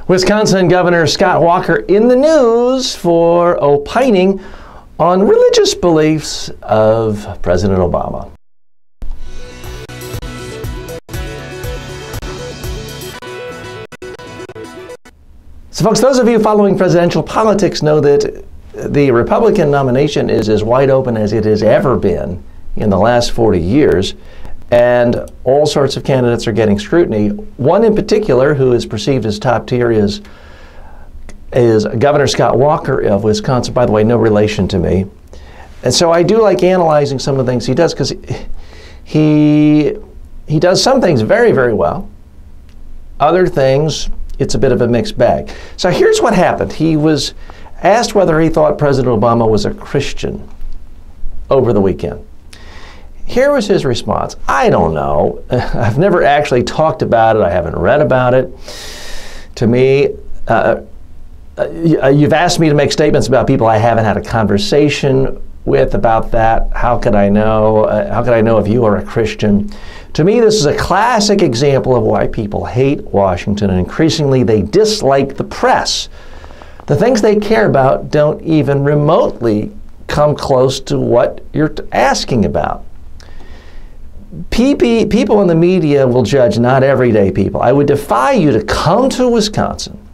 Wisconsin Governor Scott Walker in the news for opining on religious beliefs of President Obama. So folks, those of you following presidential politics know that the Republican nomination is as wide open as it has ever been in the last 40 years. And all sorts of candidates are getting scrutiny. One in particular, who is perceived as top tier, is Governor Scott Walker of Wisconsin. By the way, no relation to me. And so I do like analyzing some of the things he does, because he does some things very, very well. Other things, it's a bit of a mixed bag. So here's what happened. He was asked whether he thought President Obama was a Christian over the weekend. Here was his response. I don't know. I've never actually talked about it. I haven't read about it. To me, you've asked me to make statements about people I haven't had a conversation with about that. How could I know? How could I know if you are a Christian? To me, this is a classic example of why people hate Washington, and increasingly they dislike the press. The things they care about don't even remotely come close to what you're asking about. People in the media will judge not everyday people. I would defy you to come to Wisconsin.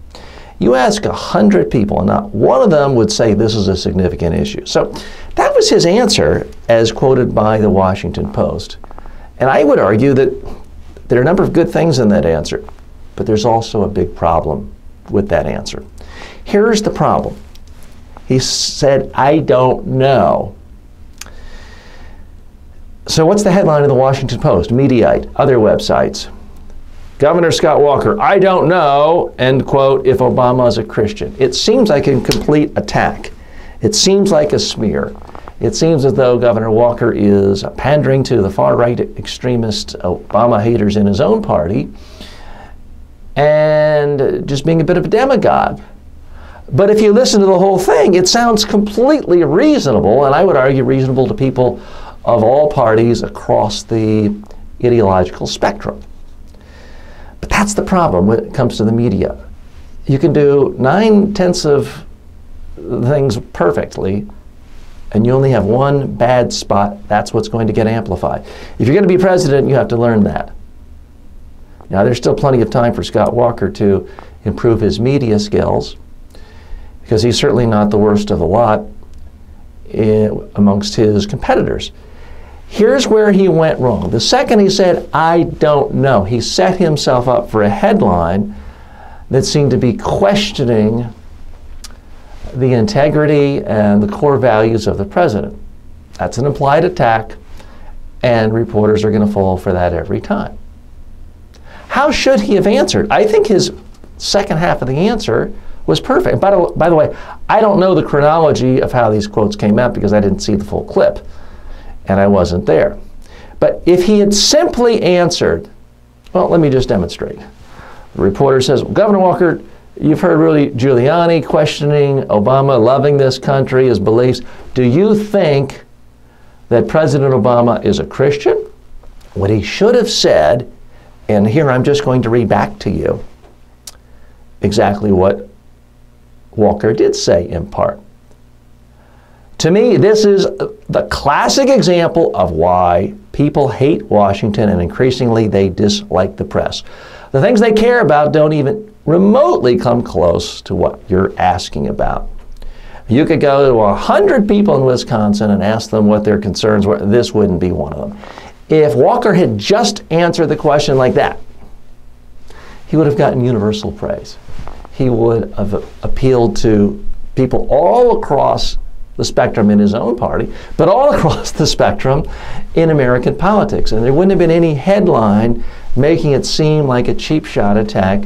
You ask 100 people, and not one of them would say this is a significant issue. So that was his answer, as quoted by the Washington Post. And I would argue that there are a number of good things in that answer, but there's also a big problem with that answer. Here's the problem. He said, I don't know. So what's the headline of the Washington Post, Mediaite, other websites? Governor Scott Walker, I don't know, end quote, if Obama is a Christian. It seems like a complete attack. It seems like a smear. It seems as though Governor Walker is pandering to the far-right extremist Obama haters in his own party and just being a bit of a demagogue. But if you listen to the whole thing, it sounds completely reasonable, and I would argue reasonable to people of all parties across the ideological spectrum. But that's the problem when it comes to the media. You can do 9/10 of things perfectly, and you only have one bad spot. That's what's going to get amplified. If you're going to be president, you have to learn that. Now, there's still plenty of time for Scott Walker to improve his media skills, because he's certainly not the worst of the lot amongst his competitors. Here's where he went wrong. The second he said, I don't know, he set himself up for a headline that seemed to be questioning the integrity and the core values of the president. That's an implied attack, and reporters are going to fall for that every time. How should he have answered? I think his second half of the answer was perfect. By the way, I don't know the chronology of how these quotes came out because I didn't see the full clip, and I wasn't there. But if he had simply answered, well, let me just demonstrate. The reporter says, Governor Walker, you've heard Rudy Giuliani questioning Obama, loving this country, his beliefs. Do you think that President Obama is a Christian? What he should have said, and here I'm just going to read back to you exactly what Walker did say in part. To me, this is the classic example of why people hate Washington, and increasingly they dislike the press. The things they care about don't even remotely come close to what you're asking about. You could go to 100 people in Wisconsin and ask them what their concerns were. This wouldn't be one of them. If Walker had just answered the question like that, he would have gotten universal praise. He would have appealed to people all across the spectrum in his own party, but all across the spectrum in American politics. And there wouldn't have been any headline making it seem like a cheap shot attack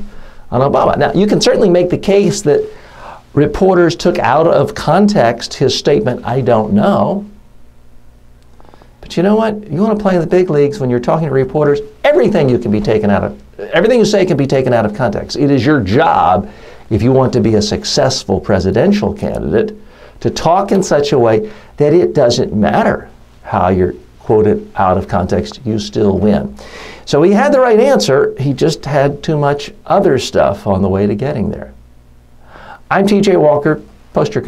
on Obama. Now, you can certainly make the case that reporters took out of context his statement, I don't know. But you know what? You want to play in the big leagues when you're talking to reporters, everything you say can be taken out of context. It is your job, if you want to be a successful presidential candidate, to talk in such a way that it doesn't matter how you're quote it out of context, you still win. So he had the right answer, he just had too much other stuff on the way to getting there. I'm TJ Walker. Post your comments.